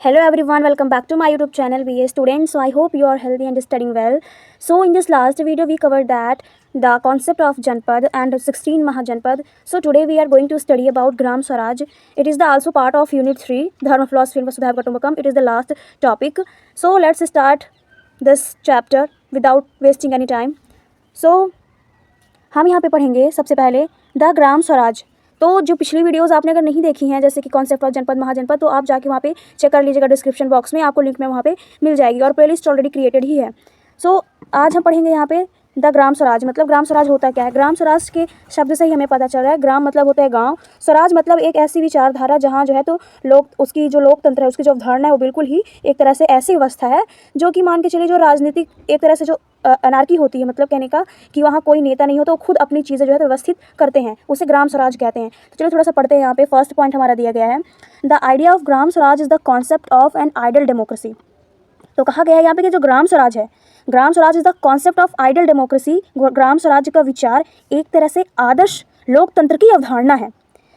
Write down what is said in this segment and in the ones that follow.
Hello everyone, welcome back to my YouTube channel BA Students. So I hope you are healthy and studying well. So in this last video we covered that the concept of Janpad and 16 Mahajanpad. So today we are going to study about Gram Swaraj. It is the also part of Unit 3, Dharma, Philosophy and Vasudhaiva Kutumbakam. It is the last topic. So let's start this chapter without wasting any time. So हम यहाँ पे पढ़ेंगे सबसे पहले the Gram Swaraj. तो जो पिछली videos आपने अगर नहीं देखी हैं, जैसे कि कॉन्सेप्ट ऑफ जनपद महाजनपद, तो आप जाके वहाँ पे चेक कर लीजिएगा, डिस्क्रिप्शन बॉक्स में आपको लिंक में वहाँ पे मिल जाएगी और प्लेलिस्ट ऑलरेडी क्रिएटेड ही है। सो आज हम पढ़ेंगे यहाँ पे द ग्राम स्वराज। मतलब ग्राम स्वराज होता क्या है। ग्राम स्वराज के शब्द से ही हमें पता चल रहा है। ग्राम मतलब होता है गांव, स्वराज मतलब एक ऐसी विचारधारा जहाँ जो है तो लोग उसकी जो लोकतंत्र है, उसकी जो अवधारणा है वो बिल्कुल ही एक तरह से ऐसी व्यवस्था है जो कि मान के चलिए जो राजनीतिक एक तरह से जो अनार्की होती है, मतलब कहने का कि वहाँ कोई नेता नहीं हो तो खुद अपनी चीज़ें जो है तो व्यवस्थित करते हैं, उसे ग्राम स्वराज कहते हैं। तो चलिए थोड़ा सा पढ़ते हैं। यहाँ पे फर्स्ट पॉइंट हमारा दिया गया है, the idea of Gram Swaraj is the concept of an ideal democracy. तो कहा गया है यहाँ पे कि जो ग्राम स्वराज है, Gram Swaraj is the concept of ideal democracy. Gram Swaraj का विचार एक तरह से आदर्श लोकतंत्र की अवधारणा है।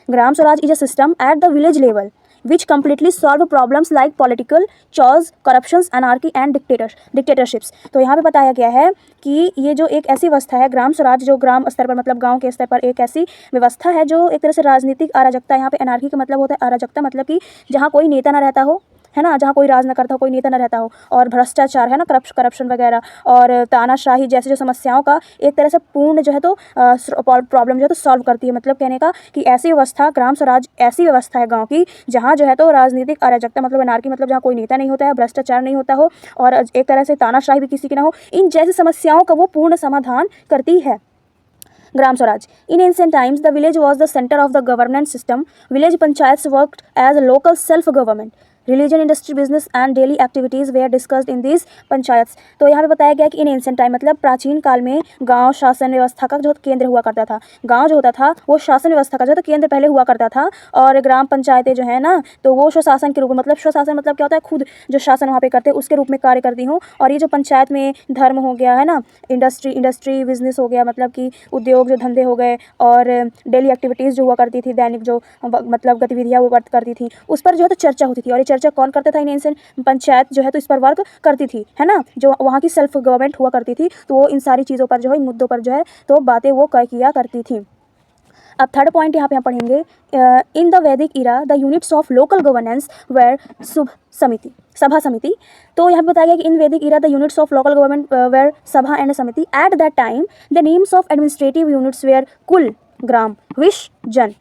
Gram Swaraj is a system at the village level which completely solve problems like political chores, corruptions, anarchy and dictatorships। तो यहाँ पे बताया गया है कि ये जो एक ऐसी व्यवस्था है ग्राम स्वराज, जो ग्राम स्तर पर मतलब गांव के स्तर पर एक ऐसी व्यवस्था है जो एक तरह से राजनीतिक अराजकता, यहाँ पे अनार्की का मतलब होता है अराजकता, मतलब कि जहाँ कोई नेता ना रहता हो, है ना, जहाँ कोई राज न करता हो, कोई नेता न रहता हो, और भ्रष्टाचार, है ना, करप्शन वगैरह और तानाशाही जैसे जो समस्याओं का एक तरह से पूर्ण जो है तो प्रॉब्लम जो है तो सॉल्व करती है। मतलब कहने का कि ऐसी व्यवस्था, ग्राम स्वराज ऐसी व्यवस्था है गांव की जहाँ जो है तो राजनीतिक अराजकता मतलब अनार्की, मतलब जहाँ कोई नेता नहीं होता है, भ्रष्टाचार नहीं होता हो और एक तरह से तानाशाही भी किसी की ना हो, इन जैसी समस्याओं का वो पूर्ण समाधान करती है Gram Swaraj. In ancient times, the village was the center of the governance system. Village panchayats worked as a local self-government. Religion, industry, business and daily activities were discussed in these panchayats। तो यहाँ पे बताया गया कि इन एंशिएंट टाइम मतलब प्राचीन काल में गांव शासन व्यवस्था का जो केंद्र हुआ करता था। गांव जो होता था वो शासन व्यवस्था का जो तो केंद्र पहले हुआ करता था, और ग्राम पंचायतें जो है ना तो वो स्वशासन के रूप में, मतलब स्वशासन मतलब क्या होता है, खुद जो शासन वहाँ पे करते हैं उसके रूप में कार्य करती हूँ। और ये जो पंचायत में धर्म हो गया, है ना, इंडस्ट्री बिजनेस हो गया, मतलब कि उद्योग जो धंधे हो गए, और डेली एक्टिविटीज़ जो हुआ करती थी, दैनिक जो मतलब गतिविधियाँ वो करती थी, उस पर जो है तो चर्चा होती थी। और ये चर्चा कौन करता था, इन एंशिएंट पंचायत जो है तो इस पर वर्क करती थी, है ना, जो वहाँ की सेल्फ गवर्नमेंट हुआ करती थी, तो वो इन सारी चीज़ों पर जो है, इन मुद्दों पर जो है तो बातें वो किया करती थी। अब थर्ड पॉइंट यहाँ पे हम पढ़ेंगे, in the Vedic era the units of local governance were sabha samiti. तो यहाँ पे बताया गया कि in Vedic era the units of local government were sabha and samiti. At that time the names of administrative units were kul, gram, wish, जन।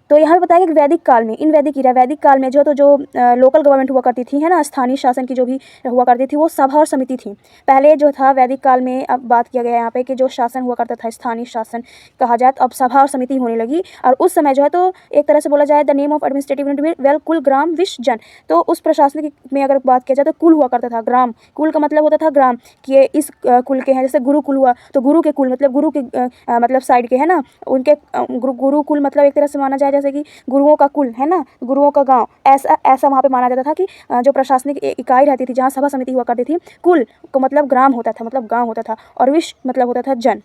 तो यहाँ पे बताया गया कि वैदिक काल में, इन वैदिक इरा, वैदिक काल में जो तो जो लोकल गवर्नमेंट हुआ करती थी, है ना, स्थानीय शासन की जो भी हुआ करती थी, वो सभा और समिति थी। पहले जो था वैदिक काल में, अब बात किया गया यहाँ पे कि जो शासन हुआ करता था स्थानीय शासन कहा जाए, तो अब सभा और समिति होने लगी। और उस समय जो है तो एक तरह से बोला जाए the name of administrative unit well कुल, ग्राम, विश, जन। तो उस प्रशासनिक में अगर बात किया जाए तो कुल हुआ करता था। ग्राम, कुल का मतलब होता था ग्राम कि ये इस कुल के हैं, जैसे गुरुकुल हुआ तो गुरु के कुल मतलब गुरु के मतलब साइड के, है ना, उनके गुरुकुल मतलब एक तरह से माना जाए जैसे कि गुरुओं का कुल, है ना, गुरुओं का गांव, ऐसा वहाँ पे माना जाता था कि जो प्रशासनिक इकाई रहती थी जहाँ सभा समिति हुआ करती थी, कुल को मतलब ग्राम होता था, मतलब गांव होता था, और विश मतलब होता था जन,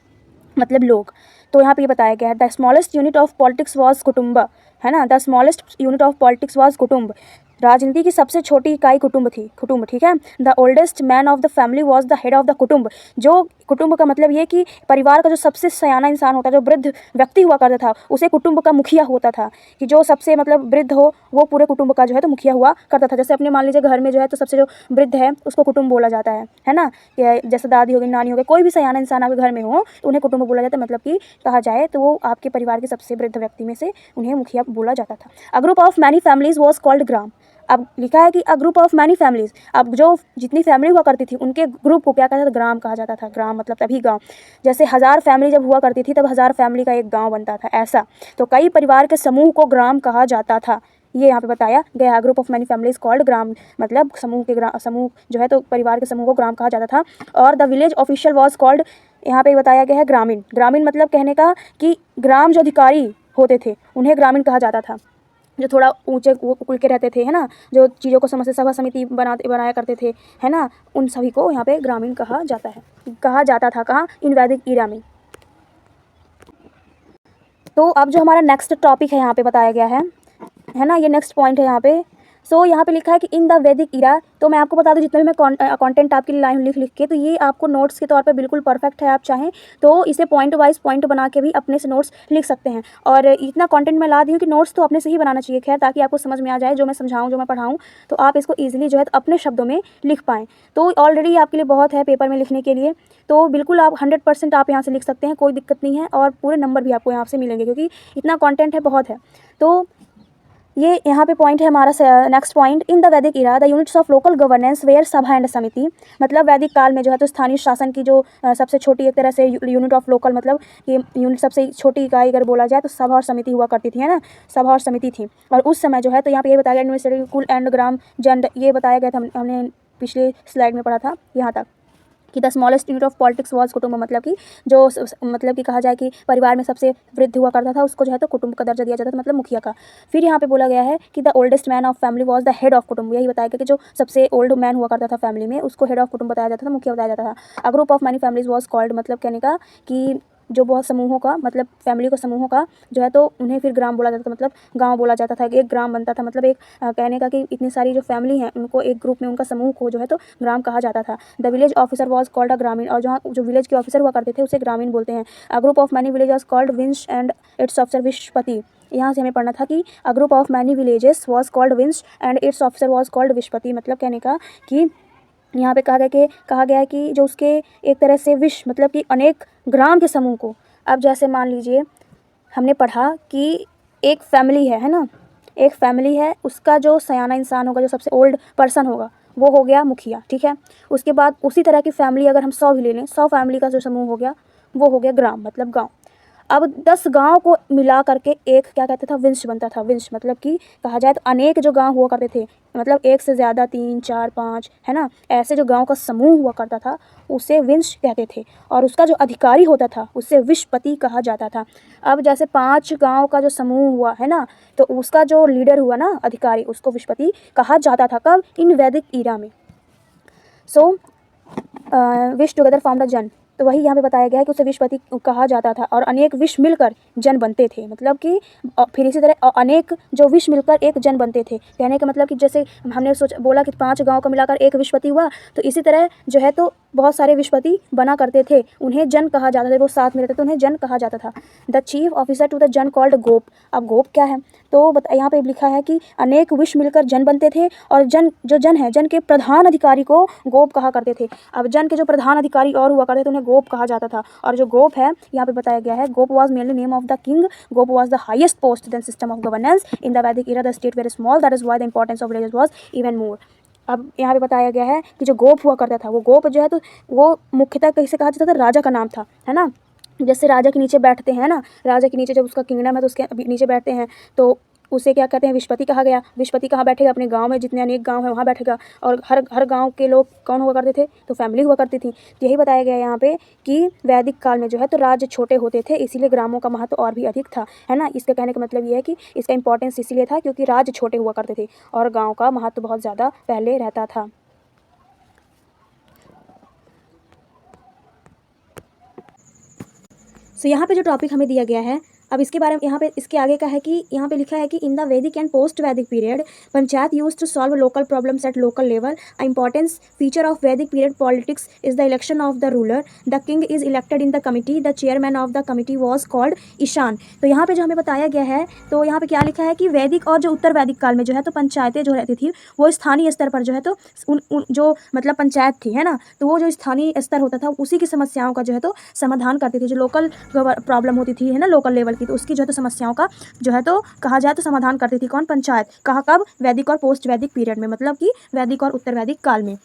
मतलब लोग। तो यहाँ पे ये बताया गया है the smallest unit of politics was कुटुंब, है ना, the smallest unit of politics was कुटुंब। राजनीति की सबसे छोटी इकाई कुटुंब थी, कुटुंब, ठीक है। The oldest man of the family was the head of the कुटुंब। जो कुटुंब का मतलब ये कि परिवार का जो सबसे सयाना इंसान होता, जो वृद्ध व्यक्ति हुआ करता था, उसे कुटुंब का मुखिया होता था। कि जो सबसे मतलब वृद्ध हो वो पूरे कुटुंब का जो है तो मुखिया हुआ करता था। जैसे अपने मान लीजिए घर में जो है तो सबसे जो वृद्ध है उसको कुटुंब बोला जाता है ना, कि जैसे दादी हो गई, नानी हो गई, कोई भी सयाना इंसान आपके घर में हो तो उन्हें कुटुंब बोला जाता है। मतलब कि कहा जाए तो वो आपके परिवार के सबसे वृद्ध व्यक्ति में से उन्हें मुखिया बोला जाता था। A group of many families was called gram. अब लिखा है कि a group of many families, अब जो जितनी फैमिली हुआ करती थी उनके ग्रुप को क्या कहता था, ग्राम कहा जाता था। ग्राम मतलब तभी गांव। जैसे 1000 फैमिली जब हुआ करती थी तब 1000 फैमिली का एक गांव बनता था, ऐसा। तो कई परिवार के समूह को ग्राम कहा जाता था, ये यहाँ पे बताया गया। Group of many families called gram, मतलब समूह जो है तो परिवार के समूह को ग्राम कहा जाता था। और the village official was called, यहाँ पे बताया गया है ग्रामीण। ग्रामीण मतलब कहने का कि ग्राम जो अधिकारी होते थे उन्हें ग्रामीण कहा जाता था, जो थोड़ा ऊंचे कुल के रहते थे, है ना, जो चीज़ों को समझ से सभा समिति बनाया करते थे, है ना, उन सभी को यहाँ पे ग्रामीण कहा जाता था। कहाँ, इन वैदिक ईरा में। तो अब जो हमारा नेक्स्ट टॉपिक है यहाँ पे बताया गया है ना, ये नेक्स्ट पॉइंट है यहाँ पे, सो यहाँ पे लिखा है कि इन द वैदिक इरा। तो मैं आपको बता दूं जितना भी मैं कंटेंट आपके लिए लाइन लिख के, तो ये आपको नोट्स के तौर पे बिल्कुल परफेक्ट है। आप चाहें तो इसे पॉइंट वाइज पॉइंट बना के भी अपने से नोट्स लिख सकते हैं। और इतना कंटेंट मैं ला दी हूँ कि नोट्स तो अपने से ही बनाना चाहिए, खैर, ताकि आपको समझ में आ जाए जो मैं समझाऊँ, जो मैं पढ़ाऊँ, तो आप इसको ईजिली जो है तो अपने शब्दों में लिख पाएँ। तो ऑलरेडी आपके लिए बहुत है पेपर में लिखने के लिए, तो बिल्कुल आप 100% आप यहाँ से लिख सकते हैं, कोई दिक्कत नहीं है। और पूरे नंबर भी आपको यहाँ से मिलेंगे, क्योंकि इतना कंटेंट है, बहुत है। तो ये यहाँ पे पॉइंट है हमारा next point. In the Vedic era the units of local governance were sabha and samiti. मतलब वैदिक काल में जो है तो स्थानीय शासन की जो सबसे छोटी एक तरह से यूनिट ऑफ लोकल, मतलब कि यूनिट सबसे छोटी इकाई अगर बोला जाए तो सभा और समिति हुआ करती थी, है ना, सभा और समिति थी। और उस समय जो है तो यहाँ पे ये बताया गया एडमिनिस्ट्रेटिव कुल एंड ग्राम जन, ये बताया गया था, हमने पिछले स्लाइड में पढ़ा था यहाँ तक कि the smallest unit of politics was कुटुंब। मतलब कि जो मतलब कि कहा जाए कि परिवार में सबसे वृद्ध हुआ करता था उसको जो है तो कुटुंब का दर्जा दिया जाता था, मतलब मुखिया का। फिर यहाँ पे बोला गया है कि the oldest man of family was the head of कुटुंब। यही बताया गया कि जो सबसे ओल्ड मैन हुआ करता था फैमिली में उसको हेड ऑफ कुटुंब बताया जाता था, मुखिया बताया जाता था। A group of many families was called, मतलब कहने का कि जो बहुत समूहों का, मतलब फैमिली को समूहों का जो है तो उन्हें फिर ग्राम बोला जाता था, मतलब गांव बोला जाता था। एक ग्राम बनता था, मतलब एक कहने का कि इतनी सारी जो फैमिली हैं उनको एक ग्रुप में, उनका समूह को जो है तो ग्राम कहा जाता था। The village officer was called a ग्रामीण। और जहाँ जो विलेज के ऑफिसर हुआ करते थे उसे ग्रामीण बोलते हैं। A group of many village was called vinsh and its officer vishpati. यहाँ से हमें पढ़ना था कि a group of many villages was called vinsh and its officer was called vishpati. मतलब कहने का कि यहाँ पे कहा गया है कि जो उसके एक तरह से विश, मतलब कि अनेक ग्राम के समूह को, अब जैसे मान लीजिए हमने पढ़ा कि एक फैमिली है ना, एक फैमिली है, उसका जो सयाना इंसान होगा, जो सबसे ओल्ड पर्सन होगा, वो हो गया मुखिया, ठीक है। उसके बाद उसी तरह की फैमिली अगर हम 100 भी ले लें, 100 फैमिली का जो समूह हो गया वो हो गया ग्राम, मतलब गाँव। अब 10 गांव को मिला करके एक क्या कहते था, विंश बनता था। विंश मतलब कि कहा जाए तो अनेक जो गांव हुआ करते थे, मतलब एक से ज़्यादा, 3 4 5, है ना, ऐसे जो गांव का समूह हुआ करता था उसे विंश कहते थे। और उसका जो अधिकारी होता था उसे विशपति कहा जाता था। अब जैसे 5 गांव का जो समूह हुआ है ना, तो उसका जो लीडर हुआ ना, अधिकारी, उसको विशपति कहा जाता था। कब? इन वैदिक ईरा में। So wish together form the जन। तो वही यहाँ पे बताया गया है कि उसे विशपति कहा जाता था और अनेक विश मिलकर जन बनते थे। मतलब कि फिर इसी तरह अनेक जो विश मिलकर एक जन बनते थे। कहने का मतलब कि जैसे हमने बोला कि 5 गांव का मिलाकर एक विशपति हुआ, तो इसी तरह जो है तो बहुत सारे विशपति बना करते थे, उन्हें जन कहा जाता था। वो साथ में रहते थे, उन्हें जन कहा जाता था। The chief officer to the jan called gop. अब गोप क्या है? तो यहाँ पे लिखा है कि अनेक विश मिलकर जन बनते थे और जन है, जन के प्रधान अधिकारी को गोप कहा करते थे। अब जन के जो प्रधान अधिकारी और हुआ करते थे उन्हें गोप कहा जाता था। और जो गोप है यहाँ पे बताया गया है, gop was mainly name of the king. Gop was the highest post then system of governance in the Vedic era the state very small, that is why the importance of villages was even more. अब यहाँ पे बताया गया है कि जो गोप हुआ करता था, वो गोप जो है तो वो मुख्यतः कैसे कहा जाता था, राजा का नाम था, है ना। जैसे राजा के नीचे बैठते हैं ना, राजा के नीचे जब उसका किंगडम है तो उसके नीचे बैठते हैं, तो उसे क्या कहते हैं, विशपति कहा गया। विशपति कहाँ बैठेगा? अपने गांव में, जितने अनेक गांव है वहाँ बैठेगा। और हर गांव के लोग कौन हुआ करते थे? तो फैमिली हुआ करती थी। तो यही बताया गया यहाँ पे कि वैदिक काल में जो है तो राज्य छोटे होते थे, इसीलिए ग्रामों का महत्व और भी अधिक था, है ना। इसका कहने का मतलब ये है कि इसका इंपॉर्टेंस इसीलिए था क्योंकि राज्य छोटे हुआ करते थे और गाँव का महत्व बहुत ज़्यादा पहले रहता था। सो यहाँ पे जो टॉपिक हमें दिया गया है, अब इसके बारे में यहाँ पे इसके आगे का है कि यहाँ पे लिखा है कि in the Vedic and post Vedic period panchayat use to solve local problems at local level. Importance feature of Vedic period politics is the election of the ruler. The king is elected in the committee. The chairman of the committee was called Ishan. तो यहाँ पे जो हमें बताया गया है, तो यहाँ पे क्या लिखा है कि वैदिक और जो उत्तर वैदिक काल में जो है तो पंचायतें जो रहती थी वो स्थानीय स्तर पर जो है तो जो मतलब पंचायत थी, है ना, तो वो जो स्थानीय स्तर होता था उसी की समस्याओं का जो है तो समाधान करती थी। जो लोकल प्रॉब्लम होती थी, है ना, लोकल लेवल की, तो उसकी जो है तो समस्याओं का जो है तो कहा जाए तो समाधान करती थी कौन? पंचायत। कहाँ? कब? वैदिक और पोस्ट वैदिक पीरियड में, मतलब कि वैदिक और उत्तर वैदिक काल में।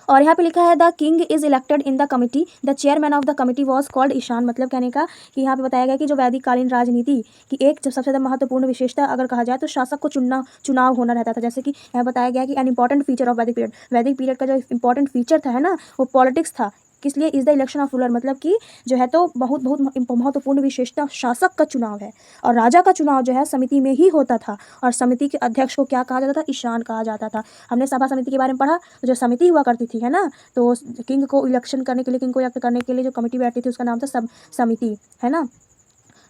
और यहाँ पे लिखा है the king is elected in the committee. The chairman of the committee was called Ishan. मतलब कहने का कि यहाँ पे बताया गया कि जो वैदिक कालीन राजनीति की एक सबसे ज़्यादा महत्वपूर्ण विशेषता अगर कहा जाए तो शासक को चुनाव होना रहता था। जैसे कि यहाँ बताया गया कि an important feature of Vedic period, वैदिक पीरियड का जो इंपॉर्टेंट फीचर था, है ना, वो पॉलिटिक्स था। किस लिए? Is the election of ruler, मतलब कि जो है तो बहुत महत्वपूर्ण विशेषता शासक का चुनाव है। और राजा का चुनाव जो है समिति में ही होता था और समिति के अध्यक्ष को क्या कहा जाता था? ईशान कहा जाता था। हमने सभा समिति के बारे में पढ़ा, तो जो समिति हुआ करती थी, है ना, तो किंग को इलेक्शन करने के लिए, किंग को इलेक्ट करने के लिए जो कमेटी बैठती थी उसका नाम था समिति, है ना।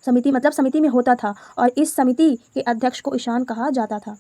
समिति मतलब समिति में होता था और इस समिति के अध्यक्ष को ईशान कहा जाता था।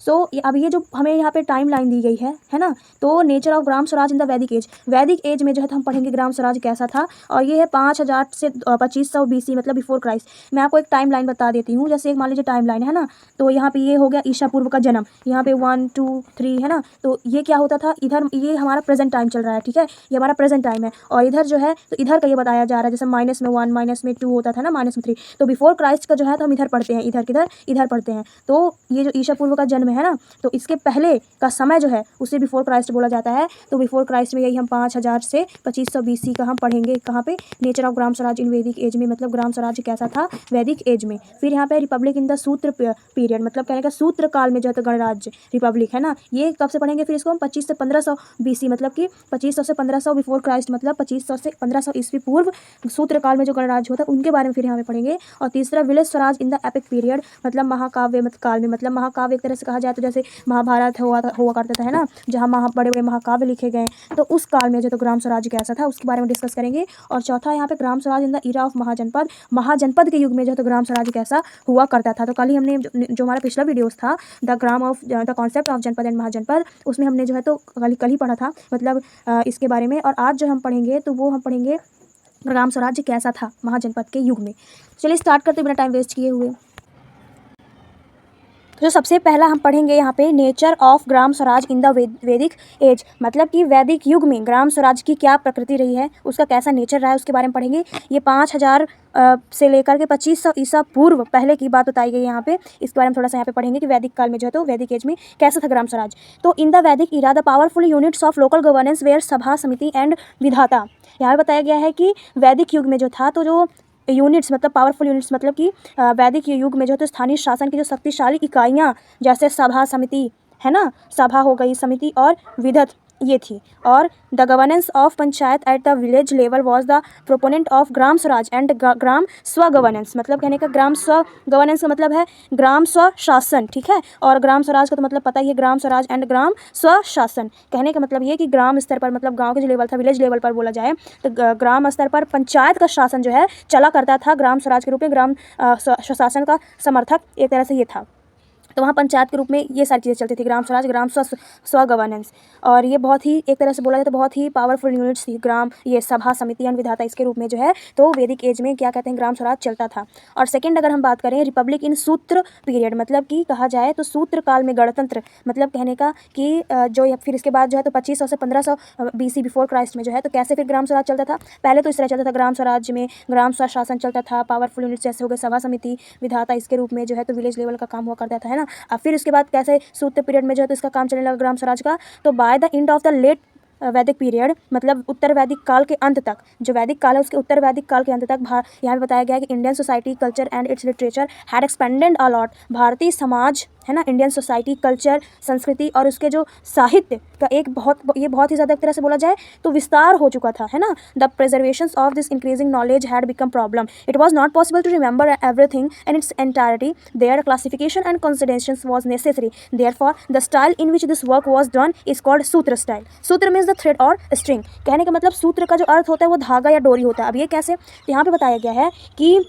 सो अब ये जो हमें यहाँ पे टाइम लाइन दी गई है ना, तो nature of gram Swaraj in the वैदिक एज, वैदिक एज में जो है तो हम पढ़ेंगे ग्राम स्वराज कैसा था, और ये है 5000 से 2500 BC मतलब बिफोर क्राइस्ट। मैं आपको एक टाइम लाइन बता देती हूँ, जैसे एक मान लीजिए टाइम लाइन है ना, तो यहाँ पे ये हो गया ईसा पूर्व का जन्म, यहाँ पे 1 2 3 है ना, तो ये क्या होता था, इधर ये हमारा प्रेजेंट टाइम चल रहा है, ठीक है, ये हमारा प्रेजेंट टाइम है, और इधर जो है तो इधर का ये बताया जा रहा है, जैसे -1 -2 होता था ना, -3, तो बिफोर क्राइस्ट का जो है तो हम इधर पढ़ते हैं, इधर किधर इधर पढ़ते हैं, तो ये जो ईसा पूर्व का जन्म है ना, तो इसके पहले का समय जो है उसे बिफोर क्राइस्ट बोला जाता है। तो बिफोर क्राइस्ट में यही हम 5000 से 2500 BC का हम पढ़ेंगे, कहाँ पे, नेचर ऑफ ग्राम स्वराज इन वैदिक एज में, मतलब ग्राम स्वराज कैसा था वैदिक एज में। फिर यहाँ पे Republic in the sutra period, मतलब कहने का सूत्र काल में जो है तो गणराज्य रिपब्लिक है ना, ये कब से पढ़ेंगे फिर इसको हम 25 से 1500 BC, मतलब कि 2500 से 1500 बिफोर क्राइस्ट, मतलब 2500 से 1500 ईस्वी पूर्व सूत्र काल में जो गणराज्य होता है उनके बारे में फिर यहाँ पे पढ़ेंगे। और तीसरा village swaraj in the epic period, मतलब महाकाव्य काल में, मतलब महाकाव्य एक तरह से कहा जाए तो जैसे महाभारत हुआ करता था है ना, जहाँ बड़े बड़े महाकाव्य लिखे गए, तो उस काल में जो तो ग्राम स्वराज कैसा था उसके बारे में डिस्कस करेंगे। और चौथा यहाँ पे Gram Swaraj in the era of Mahajanapada, Mahajanapada के युग में जो है तो ग्राम स्वराज कैसा हुआ करता था। तो कल ही हमने जो हमारा पिछला वीडियोस था द कॉन्सेप्ट ऑफ जनपद एंड महाजनपद, उसमें हमने जो है तो कल ही पढ़ा था, मतलब इसके बारे में। और आज जो हम पढ़ेंगे तो वो हम पढ़ेंगे ग्राम स्वराज्य कैसा था महाजनपद के युग में। चलिए स्टार्ट करते बिना टाइम वेस्ट किए हुए। तो सबसे पहला हम पढ़ेंगे यहाँ पे nature of gram Swaraj in the वैदिक एज, मतलब कि वैदिक युग में ग्राम स्वराज की क्या प्रकृति रही है, उसका कैसा नेचर रहा है, उसके बारे में पढ़ेंगे। ये 5000 से लेकर के 2500 ईसा पूर्व पहले की बात बताई गई है यहाँ पे, इसके बारे में थोड़ा सा यहाँ पे पढ़ेंगे कि वैदिक काल में जो है तो वैदिक एज में कैसा था ग्राम स्वराज। तो in the Vedic era the powerful units of local governance were sabha samiti and विधाता, यहाँ पे बताया गया है कि वैदिक युग में जो था तो जो यूनिट्स मतलब पावरफुल यूनिट्स, मतलब कि वैदिक युग में जो है तो स्थानीय शासन की जो शक्तिशाली इकाइयाँ जैसे सभा समिति है ना, सभा हो गई, समिति और विधत ये थी। और the governance of panchayat at the village level was the proponent of gram Swaraj and Gram swa governance, मतलब कहने का ग्राम स्व गवर्नेंस का मतलब है ग्राम स्व शासन, ठीक है, और ग्राम स्वराज का तो मतलब पता ही है ग्राम स्वराज एंड ग्राम स्व शासन। कहने का मतलब ये कि ग्राम स्तर पर, मतलब गांव के जो लेवल था, विलेज लेवल पर बोला जाए तो ग्राम स्तर पर पंचायत का शासन जो है चला करता था ग्राम स्वराज के रूप में, ग्राम शासन का समर्थक एक तरह से ये था। तो वहाँ पंचायत के रूप में ये सारी चीज़ें चलती थी, ग्राम स्वराज, ग्राम स्व गवर्नेंस। और ये बहुत ही एक तरह से बोला जाए तो बहुत ही पावरफुल यूनिट्स थी, ग्राम ये सभा समिति एंड विधाता, इसके रूप में जो है तो वैदिक एज में क्या कहते हैं ग्राम स्वराज चलता था। और सेकंड अगर हम बात करें रिपब्लिक इन सूत्र पीरियड, मतलब कि कहा जाए तो सूत्र काल में गणतंत्र, मतलब कहने का कि जो फिर इसके बाद जो है तो 2500 से 1500 BC बिफोर क्राइस्ट में जो है तो कैसे फिर ग्राम स्वराज चलता था। पहले तो इस तरह चलता था, ग्राम स्वराज में ग्राम स्व शासन चलता था, पावरफुल यूनिट्स जैसे हो गए सभा समिति विधाता, इसके रूप में जो है तो विलेज लेवल का काम हुआ करता था है ना। अब फिर उसके बाद कैसे सूत्र पीरियड में जो है तो इसका काम चलने लगा ग्राम स्वराज का। तो by the end of the late वैदिक पीरियड, मतलब उत्तर वैदिक काल के अंत तक, जो वैदिक काल है उसके उत्तर वैदिक काल के अंत तक यहाँ पे बताया गया है कि Indian society culture and it's literature had expanded a lot, Bharatiya Samaj है ना, इंडियन सोसाइटी कल्चर संस्कृति और उसके जो साहित्य का ये बहुत ही ज़्यादा एक तरह से बोला जाए तो विस्तार हो चुका था है ना। The preservation of this increasing knowledge had become problem, it was not possible to remember everything in its entirety, their classification and considerations was necessary, therefore the style in which this work was done is called sutra style. Sutra means the thread or string, कहने का मतलब सूत्र का जो अर्थ होता है वो धागा या डोरी होता है। अब ये कैसे, तो यहाँ पे बताया गया है कि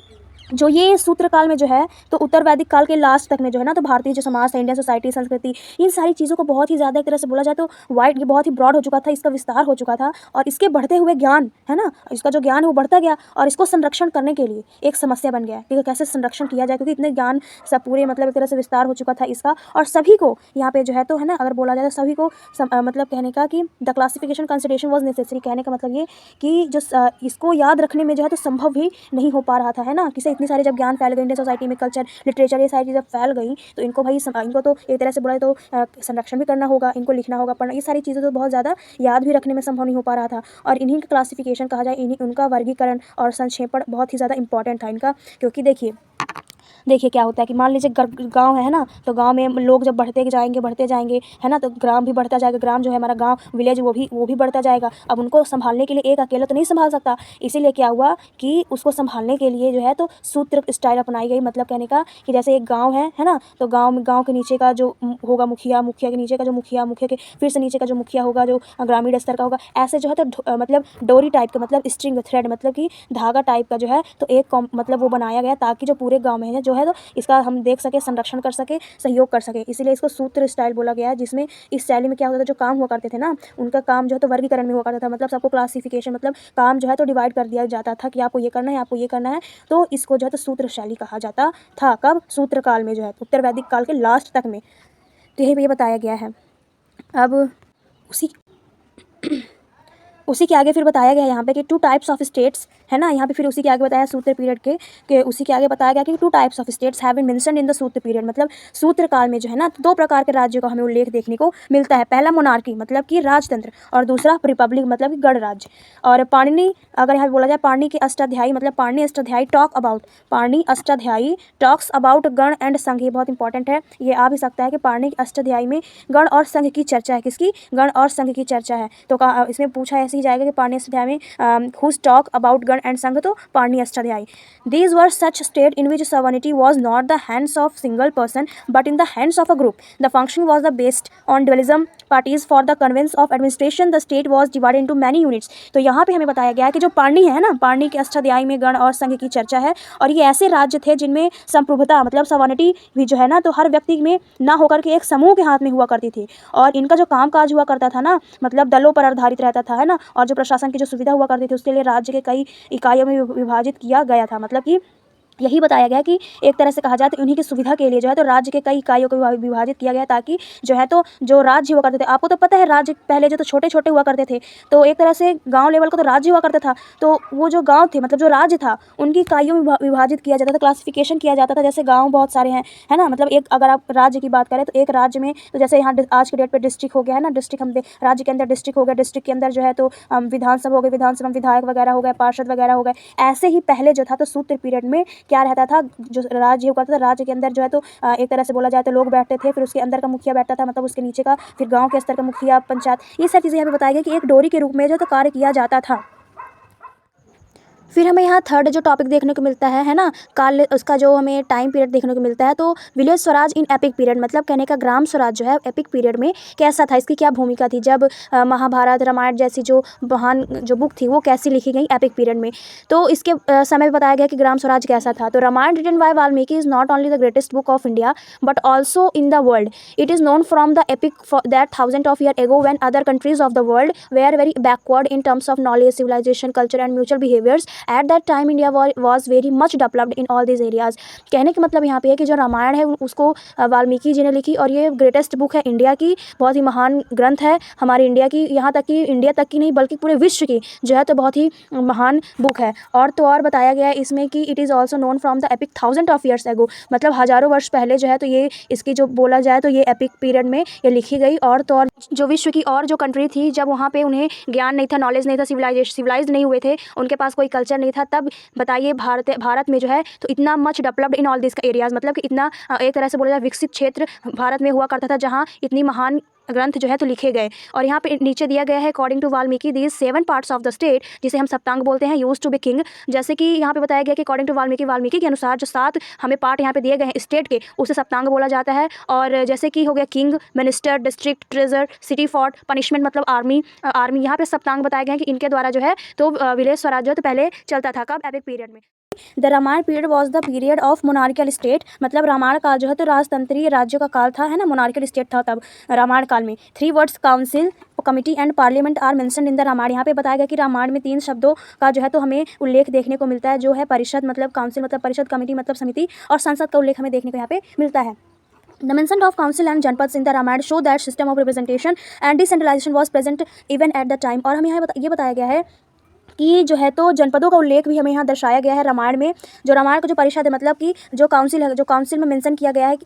जो ये सूत्र काल में जो है तो उत्तर वैदिक काल के लास्ट तक में जो है ना तो भारतीय जो समाज था, इंडियन सोसाइटी, संस्कृति, इन सारी चीज़ों को बहुत ही ज़्यादा एक तरह से बोला जाए तो वाइड, ये बहुत ही ब्रॉड हो चुका था, इसका विस्तार हो चुका था। और इसके बढ़ते हुए ज्ञान है ना, इसका जो ज्ञान है वो बढ़ता गया और इसको संरक्षण करने के लिए एक समस्या बन गया कि कैसे संरक्षण किया जाए, क्योंकि इतने ज्ञान सब पूरे मतलब एक तरह से विस्तार हो चुका था इसका। और सभी को यहाँ पे जो है तो है ना अगर बोला जाए तो सभी को मतलब कहने का कि the classification consideration was necessary, कहने का मतलब ये कि जो इसको याद रखने में जो है तो संभव भी नहीं हो पा रहा था है ना, किसे इतनी सारी जब ज्ञान फैल गई इंडियन सोसाइटी में, कल्चर लिटरेचर ये सारी चीज़ें फैल गई तो इनको भाई इनको तो एक तरह से बोला तो संरक्षण भी करना होगा, इनको लिखना होगा, पढ़ना, ये सारी चीज़ें तो बहुत ज़्यादा याद भी रखने में संभव नहीं हो पा रहा था। और इन्हीं का क्लासिफिकेशन कहा जाए, इन्हीं उनका वर्गीकरण और संक्षेपण बहुत ही ज़्यादा इंपॉर्टेंट था इनका, क्योंकि देखिए क्या होता है कि मान लीजिए गांव है ना, तो गांव में लोग जब बढ़ते जाएंगे है ना, तो ग्राम भी बढ़ता जाएगा, ग्राम जो है हमारा गांव विलेज वो भी बढ़ता जाएगा। अब उनको संभालने के लिए एक अकेला तो नहीं संभाल सकता, इसीलिए क्या हुआ कि उसको संभालने के लिए जो है तो सूत्र स्टाइल अपनाई गई। मतलब कहने का कि जैसे एक गाँव है ना, तो गाँव के नीचे का जो होगा मुखिया के नीचे का जो मुखिया के फिर से नीचे का जो मुखिया होगा जो ग्रामीण स्तर का होगा, ऐसे जो है तो मतलब डोरी टाइप का, मतलब स्ट्रिंग थ्रेड मतलब कि धागा टाइप का जो है तो एक मतलब वो बनाया गया ताकि जो पूरे गाँव में है जो है तो इसका हम देख सके, संरक्षण कर सके, सहयोग कर सके, इसीलिए इसको सूत्र स्टाइल बोला गया है। जिसमें इस शैली में क्या होता था, जो काम हुआ करते थे ना, उनका काम जो है तो वर्गीकरण में हुआ करता था, मतलब सबको क्लासिफिकेशन, मतलब काम जो है तो डिवाइड कर दिया जाता था कि आपको ये करना है, आपको ये करना है। तो इसको जो है तो सूत्र शैली कहा जाता था। कब? सूत्र काल में, जो है उत्तर वैदिक काल के लास्ट तक में। तो यही ये बताया गया है। अब उसी के आगे फिर बताया गया है यहाँ पे कि 2 टाइप्स ऑफ स्टेट्स, है ना। यहाँ पे फिर उसी के आगे बताया सूत्र पीरियड के कि उसी के आगे बताया गया कि 2 types of states have been mentioned in the sutra period, मतलब सूत्र काल में जो है ना 2 प्रकार के राज्यों का हमें उल्लेख देखने को मिलता है। पहला मोनार्की, मतलब कि राजतंत्र, और दूसरा रिपब्लिक, मतलब कि गणराज्य। और पाणिनि, अगर यहाँ बोला जाए पाणिनि के अष्टाध्यायी, मतलब Panini Ashtadhyayi talk about, Panini Ashtadhyayi talks about गण एंड संघ। ये बहुत इंपॉर्टेंट है, ये आ भी सकता है कि पाणिनि के अष्टाध्यायी में गण और संघ की चर्चा है। किसकी? गण और संघ की चर्चा है। तो इसमें पूछा ऐसे ही जाएगा कि पाणिनि अष्टाध्यायी में हुज टॉक अबाउट गण एंड संघ, तो Panini Ashtadhyayi. These were such state in which sovereignty was not the hands of single person but in the hands of a group. The function was the based on dualism parties for the conveyance of administration. The state was divided into many units. तो यहाँ पे हमें बताया गया है कि जो पाणिनि है ना, पाणिनि के अष्टाध्यायी में गण और संघ की चर्चा है, और ये ऐसे राज्य थे जिनमें संप्रभुता, मतलब सवर्निटी भी जो है ना तो हर व्यक्ति में ना होकर के एक समूह के हाथ में हुआ करती थी। और इनका जो कामकाज हुआ करता था ना, मतलब दलों पर आधारित रहता था, है ना। और जो प्रशासन की जो सुविधा हुआ करती थी उसके लिए राज्य के कई इकाइयों में विभाजित किया गया था। मतलब कि यही बताया गया कि एक तरह से कहा जाए तो उन्हीं की सुविधा के लिए जो है तो राज्य के कई इकाइयों को विभाजित किया गया, ताकि जो है तो जो राज्य हुआ करते थे, आपको तो पता है राज्य पहले जो तो छोटे छोटे हुआ करते थे, तो एक तरह से गांव लेवल का तो राज्य हुआ करता था। तो वो जो गांव थे, मतलब जो राज्य था, उनकी इकाइयों में विभाजित किया जाता था, क्लासिफिकेशन किया जाता था। जैसे गाँव बहुत सारे हैं, है ना। मतलब एक अगर आप राज्य की बात करें तो एक राज्य में, तो जैसे यहाँ आज के डेट पर डिस्ट्रिक्ट हो गया है ना, डिस्ट्रिक्ट हम राज्य के अंदर डिस्ट्रिक्ट हो गया, डिस्ट्रिक्ट के अंदर जो है तो विधानसभा हो गए, विधानसभा विधायक वगैरह हो गए, पार्षद वगैरह हो गए। ऐसे ही पहले जो था तो सूत्र पीरियड में क्या रहता था, जो राज्य हुआ करता था, राज्य के अंदर जो है तो एक तरह से बोला जाए तो लोग बैठते थे, फिर उसके अंदर का मुखिया बैठता था, मतलब उसके नीचे का, फिर गांव के स्तर का मुखिया, पंचायत, ये सब चीज़ें यहाँ पे बताई गई कि एक डोरी के रूप में जो तो कार्य किया जाता था। फिर हमें यहाँ थर्ड जो टॉपिक देखने को मिलता है ना, काल, उसका जो हमें टाइम पीरियड देखने को मिलता है, तो विलेज स्वराज इन एपिक पीरियड, मतलब कहने का ग्राम स्वराज जो है एपिक पीरियड में कैसा था, इसकी क्या भूमिका थी, जब महाभारत रामायण जैसी जो महान जो बुक थी वो कैसी लिखी गई एपिक पीरियड में। तो इसके समय में बताया गया कि ग्राम स्वराज कैसा था। तो Ramayana written by Valmiki is not only the greatest book of India but also in the world. It is known from the epic that thousand of year ago when other countries of the world were very backward in terms of knowledge, civilization, culture and mutual behaviours. At that time India was very much developed in all this areas. कहने का मतलब यहाँ पे है कि जो रामायण है उसको वाल्मीकि जी ने लिखी, और ये ग्रेटेस्ट बुक है इंडिया की, बहुत ही महान ग्रंथ है हमारी इंडिया की, यहाँ तक कि इंडिया तक की नहीं बल्कि पूरे विश्व की जो है तो बहुत ही महान बुक है। और तो और बताया गया है इसमें कि it is also known from the epic thousand of years ago, मतलब हज़ारों वर्ष पहले जो है तो ये इसकी जो बोला जाए तो ये एपिक पीरियड में ये लिखी गई। और तो और जो विश्व की और जो कंट्री थी, जब वहाँ पे उन्हें ज्ञान नहीं था, नॉलेज नहीं था, सिविलाइज नहीं हुए थे, उनके पास कोई कल्चर नहीं था, तब बताइए भारत में जो है तो इतना much developed in all this areas, मतलब कि इतना एक तरह से बोला जाए विकसित क्षेत्र भारत में हुआ करता था जहाँ इतनी महान ग्रंथ जो है तो लिखे गए। और यहाँ पे नीचे दिया गया है according to Valmiki these 7 parts of the state, जिसे हम सप्तांग बोलते हैं, यूज टू बी किंग। जैसे कि यहाँ पे बताया गया कि अकॉर्डिंग टू वाल्मीकि के अनुसार जो 7 हमें पार्ट यहाँ पे दिए गए हैं स्टेट के, उसे सप्तांग बोला जाता है। और जैसे कि हो गया king, minister, district, treasure, city, fort, punishment मतलब आर्मी, यहाँ पे सप्तांग बताए गए हैं कि इनके द्वारा जो है तो विलेज स्वराज जो है तो पहले चलता था। कब? एपिक पीरियड में। The Ramayana period was the period of monarchial state, मतलब रामायण काल जो है तो राजतंत्रीय राज्यों का काल था, है ना, मोनार्कियल स्टेट था तब रामायण काल में। 3 words council, committee and parliament are mentioned in the Ramayana. यहाँ पे बताया गया कि रामायण में 3 शब्दों का जो है तो हमें उल्लेख देखने को मिलता है, जो है परिषद मतलब काउंसिल मतलब परिषद, कमिटी मतलब समिति, और संसद का उल्लेख हमें देखने को यहाँ पे मिलता है। The mention of council and जनपद in the Ramayan show that system of representation and decentralization was present even at the time। और हमें यहाँ ये बताया गया है कि जो है तो जनपदों का उल्लेख भी हमें यहाँ दर्शाया गया है रामायण में। जो रामायण का जो परिषद है, मतलब कि जो काउंसिल है, जो काउंसिल में मेंशन किया गया है,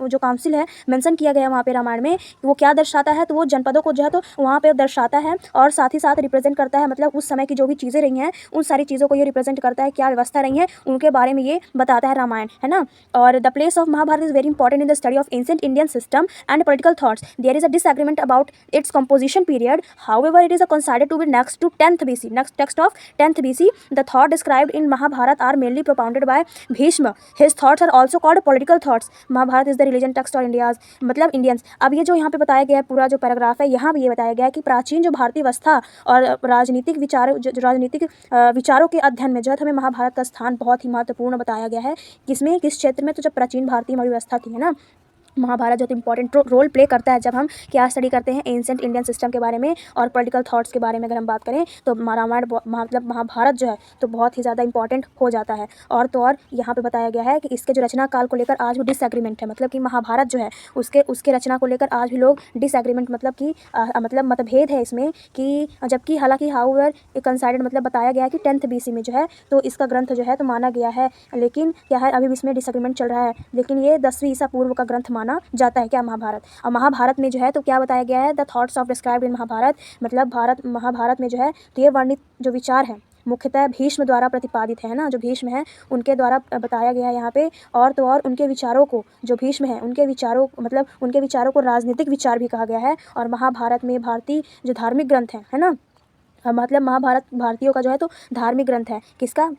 जो काउंसिल है मेंशन किया गया है वहाँ पे रामायण में, वो क्या दर्शाता है, तो वो जनपदों को जो है तो वहाँ पे दर्शाता है, और साथ ही साथ रिप्रेजेंट करता है, मतलब उस समय की जो भी चीज़ें रही हैं उन सारी चीज़ों को ये रिप्रेजेंट करता है, क्या व्यवस्था रही है उनके बारे में ये बताता है रामायण, है ना। और the place of Mahabharata is very important in the study of ancient Indian system and political thoughts. There is a disagreement about its composition period, however it is considered to be next to 10th BC, नेक्स्ट of 10th BC. The thought described in Mahabharata are mainly propounded by Bhishma. His thoughts are also called political thoughts. Mahabharata is the religion text of India's मतलब Indians. अब ये जो यहाँ पे बताया गया है पूरा जो पैराग्राफ है, यहाँ भी ये बताया गया है कि प्राचीन जो भारतीय व्यवस्था और राजनीतिक विचारों के अध्ययन में जो है हमें महाभारत का स्थान बहुत ही महत्वपूर्ण बताया गया है। किसमें, किस क्षेत्र में? तो जब प्राचीन भारतीय हमारी व्यवस्था थी, है ना, महाभारत जो इंपॉर्टेंट रोल प्ले करता है जब हम क्या स्टडी करते हैं एंशिएंट इंडियन सिस्टम के बारे में और पॉलिटिकल थॉट्स के बारे में अगर हम बात करें तो रामायण मतलब महाभारत जो है तो बहुत ही ज़्यादा इंपॉर्टेंट हो जाता है। और तो और यहाँ पे बताया गया है कि इसके जो रचना काल को लेकर आज भी डिसएग्रीमेंट है, मतलब कि महाभारत जो है उसके रचना को लेकर आज भी लोग डिसएग्रीमेंट मतलब कि मतलब मतभेद है इसमें कि जबकि हालांकि हाउएवर कंसाइडेड मतलब बताया गया है कि 10th BC में जो है तो इसका ग्रंथ जो है तो माना गया है, लेकिन क्या है अभी भी इसमें डिसएग्रीमेंट चल रहा है, लेकिन ये 10वीं ईसा पूर्व का ग्रंथ माना जाता है क्या, महाभारत। और महाभारत में जो है तो क्या बताया गया है, the thoughts of described in Mahabharata, मतलब महाभारत में जो है तो ये वर्णित जो विचार हैं मुख्यतः भीष्म द्वारा प्रतिपादित है ना, जो भीष्म है उनके द्वारा बताया गया है यहाँ पे। और तो और उनके विचारों को, जो भीष्म है उनके विचारों को राजनीतिक विचार भी कहा गया है। और महाभारत में भारतीय जो धार्मिक ग्रंथ है ना, मतलब महाभारत भारतीयों का जो है तो धार्मिक ग्रंथ है। किसका?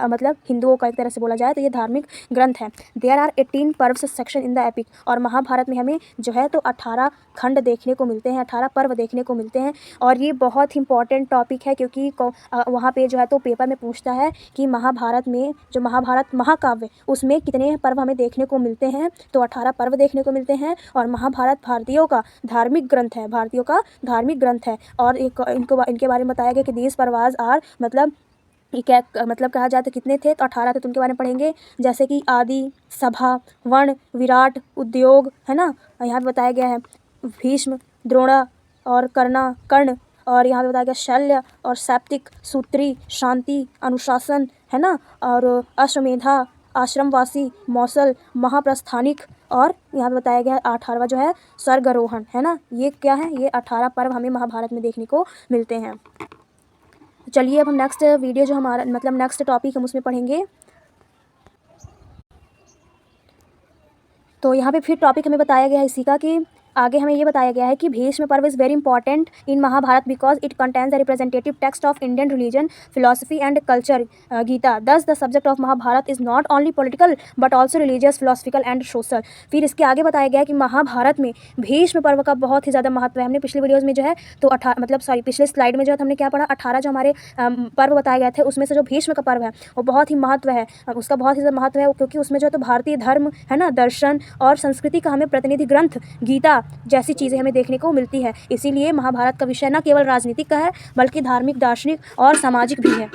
मतलब हिंदुओं का एक तरह से बोला जाए तो ये धार्मिक ग्रंथ है। देयर आर 18 पर्व सेक्शन इन द एपिक। और महाभारत में हमें जो है तो 18 खंड देखने को मिलते हैं, 18 पर्व देखने को मिलते हैं। और ये बहुत ही इंपॉर्टेंट टॉपिक है क्योंकि वहाँ पे जो है तो पेपर में पूछता है कि महाभारत में जो महाभारत महाकाव्य उसमें कितने पर्व हमें देखने को मिलते हैं, तो 18 पर्व देखने को मिलते हैं। और महाभारत भारतीयों का धार्मिक ग्रंथ है, भारतीयों का धार्मिक ग्रंथ है। और इनके बारे में बताया गया कि दीज पर्वाज आर मतलब क्या मतलब कहा जाए तो कितने थे, तो 18 थे। तो उनके बारे में पढ़ेंगे जैसे कि आदि, सभा, वर्ण, विराट, उद्योग, है ना। यहाँ पे बताया गया है भीष्म, द्रोण और कर्ण। और यहाँ पे बताया गया शल्य और सैप्तिक, सूत्री, शांति, अनुशासन, है ना। और अश्वमेधा, आश्रमवासी, मौसल, महाप्रस्थानिक। और यहाँ पे बताया गया 18वां जो है स्वर्गारोहण, है ना। ये क्या है, ये 18 पर्व हमें महाभारत में देखने को मिलते हैं। चलिए अब हम नेक्स्ट वीडियो जो हमारा मतलब नेक्स्ट टॉपिक हम उसमें पढ़ेंगे। तो यहाँ पे फिर टॉपिक हमें बताया गया है इसी का कि आगे हमें ये बताया गया है कि Bhishma Parva is very important in Mahabharata because it contains the representative text of Indian religion, philosophy and culture Gita. Thus the subject of Mahabharata is not only political but also religious, philosophical and social. फिर इसके आगे बताया गया है कि महाभारत में भीष्म पर्व का बहुत ही ज़्यादा महत्व है। हमने पिछले वीडियोज़ में जो है तो पिछले स्लाइड में जो है हमने क्या पढ़ा, 18 जो हमारे पर्व बताए गए थे उसमें से जो भीष्म का पर्व है वो बहुत ही महत्व है, उसका बहुत ही ज़्यादा महत्व है क्योंकि उसमें जो है तो भारतीय धर्म, है ना, दर्शन और संस्कृति का हमें प्रतिनिधि ग्रंथ गीता जैसी चीज़ें हमें देखने को मिलती है। इसीलिए महाभारत का विषय न केवल राजनीतिक का है बल्कि धार्मिक, दार्शनिक और सामाजिक भी है।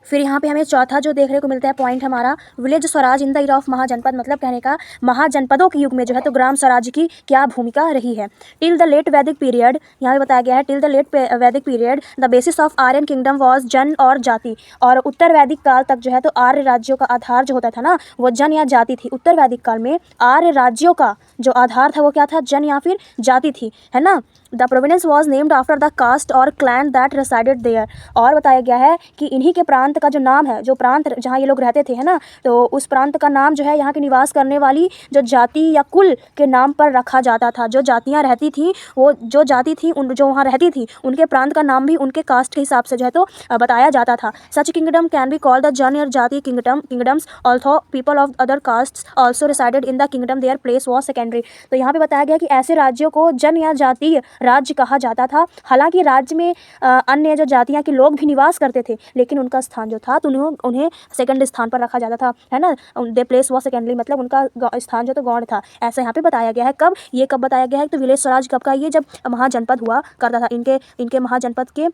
फिर यहाँ पे हमें चौथा जो देखने को मिलता है पॉइंट हमारा, village swaraj in the era of Mahajanapada, मतलब कहने का महाजनपदों के युग में जो है तो ग्राम स्वराज की क्या भूमिका रही है। टिल द लेट वैदिक पीरियड, यहाँ पे बताया गया है टिल द लेट वैदिक period the basis of Aryan kingdom was jan और जाति। और उत्तर वैदिक काल तक जो है तो आर्य राज्यों का आधार जो होता था ना वो जन या जाति थी। उत्तर वैदिक काल में आर्य राज्यों का जो आधार था वो क्या था, जन या फिर जाति थी, है ना। The providence was named after the caste or clan that resided there. और बताया गया है कि इन्हीं के प्रांत का जो नाम है, जो प्रांत जहाँ ये लोग रहते थे, है ना, तो उस प्रांत का नाम जो है यहाँ के निवास करने वाली जो जाति या कुल के नाम पर रखा जाता था। जो जातियाँ रहती थी वो जो जाति थी जो वहाँ रहती थी उनके प्रांत का नाम भी उनके कास्ट के हिसाब से जो है तो बताया जाता था। Such kingdom can be called the jan और jati kingdoms although people of other castes also resided in the kingdom their place was secondary. तो यहाँ पे बताया गया कि ऐसे राज्यों को जन या जातीय राज्य कहा जाता था। हालांकि राज्य में अन्य जो जातियाँ के लोग भी निवास करते थे लेकिन उनका स्थान जो था तो उन्हें सेकंड स्थान पर रखा जाता था, है ना। दे प्लेस वॉज सेकेंडरी, मतलब उनका स्थान जो तो गौण था, ऐसा यहाँ पे बताया गया है। कब बताया गया है तो विलेज स्वराज कब का, ये जब महाजनपद हुआ करता था इनके महाजनपद के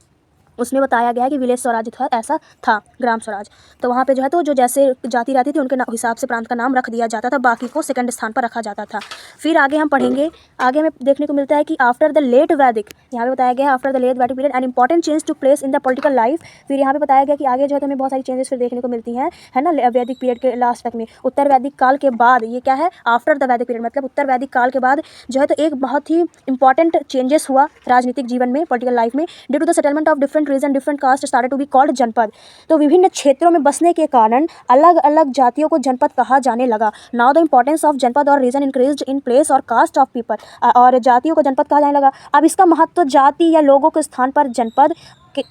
उसमें बताया गया है कि विलेज स्वराज था, ऐसा था ग्राम स्वराज। तो वहाँ पे जो है तो जो जैसे जाति रहती थी उनके हिसाब से प्रांत का नाम रख दिया जाता था, बाकी को सेकंड स्थान पर रखा जाता था। फिर आगे हम पढ़ेंगे, आगे हमें देखने को मिलता है कि आफ्टर द लेट वैदिक, यहाँ पे बताया गया है आफ्टर द लेट वैदिक period an important change took place in the political life. फिर यहाँ पे बताया गया कि आगे जो है तो हमें बहुत सारी चेंजेस फिर देखने को मिलती हैं, है ना, वैदिक पीरियड के लास्ट तक में। उत्तर वैदिक काल के बाद ये क्या है, आफ्टर द वैदिक पीरियड, मतलब उत्तर वैदिक काल के बाद जो है तो एक बहुत ही इंपॉर्टेंट चेंजेस हुआ राजनीतिक जीवन में, पॉलिटिकल लाइफ में। Due to the settlement of different region different caste started to be called janapad. तो विभिन्न क्षेत्रों में बसने के कारण अलग अलग जातियों को जनपद कहा जाने लगा। नाउ द इंपॉर्टेंस ऑफ जनपद और रीजन इंक्रीज्ड इन प्लेस और कास्ट ऑफ पीपल। और जातियों को जनपद कहा जाने लगा। अब इसका महत्व जाति या लोगों के स्थान पर जनपद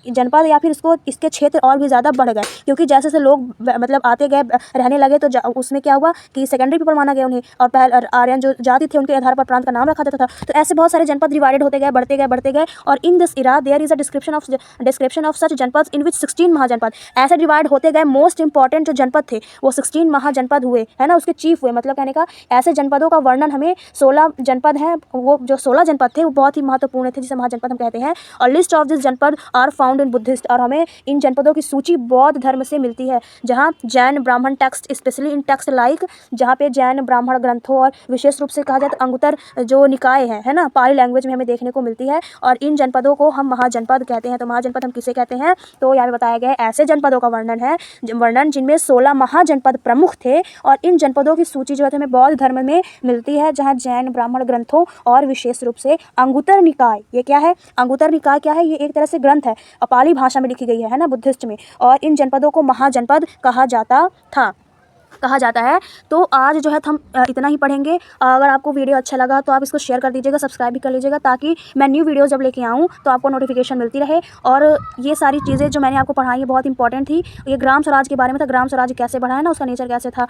जनपद या फिर इसको इसके क्षेत्र और भी ज़्यादा बढ़ गए, क्योंकि जैसे जैसे लोग मतलब आते गए रहने लगे तो उसमें क्या हुआ कि सेकेंडरी पीपल माना गया उन्हें, और पहले आर्यन जो जाति थे उनके आधार पर प्रांत का नाम रखा जाता था। तो ऐसे बहुत सारे जनपद डिवाइडेड होते गए, बढ़ते गए। और in this era there is a description of such janapad in विच 16 महाजनपद। ऐसे डिवाइड होते गए। मोस्ट इंपॉर्टेंट जो जनपद थे वो 16 महाजनपद हुए, है ना, उसके चीफ हुए। मतलब कहने का ऐसे जनपदों का वर्णन हमें 16 जनपद हैं, वो जो 16 जनपद थे वो बहुत ही महत्वपूर्ण थे, जिसे महाजनपद हम कहते हैं। और लिस्ट ऑफ दिस जनपद आर फाउंड इन बुद्धिस्ट, और हमें इन जनपदों की सूची बौद्ध धर्म से मिलती है, जहाँ जैन ब्राह्मण text, specially in text like, जहाँ पे जैन ब्राह्मण ग्रंथों और विशेष रूप से कहा जाए तो अंगुतर जो निकाय है ना, पाली लैंग्वेज में हमें देखने को मिलती है। और इन जनपदों को हम महाजनपद कहते हैं। तो महाजनपद हम किसे कहते हैं, तो यहाँ पे बताया गया है ऐसे जनपदों का वर्णन जिनमें 16 महाजनपद प्रमुख थे। और इन जनपदों की सूची जो है हमें बौद्ध धर्म में मिलती है, जहाँ जैन ब्राह्मण ग्रंथों और विशेष रूप से अंगुतर निकाय, ये क्या है, अंगुतर निकाय क्या है, ये एक तरह से ग्रंथ है, पाली भाषा में लिखी गई है ना, बुद्धिस्ट में। और इन जनपदों को महाजनपद कहा जाता है। तो आज जो है हम इतना ही पढ़ेंगे। अगर आपको वीडियो अच्छा लगा तो आप इसको शेयर कर दीजिएगा, सब्सक्राइब भी कर लीजिएगा, ताकि मैं न्यू वीडियो जब लेके आऊँ तो आपको नोटिफिकेशन मिलती रहे। और ये सारी चीज़ें जो मैंने आपको पढ़ाई है बहुत इंपॉर्टेंट थी। ये ग्राम स्वराज के बारे में था, ग्राम स्वराज कैसे बढ़ा है ना, उसका नेचर कैसे था।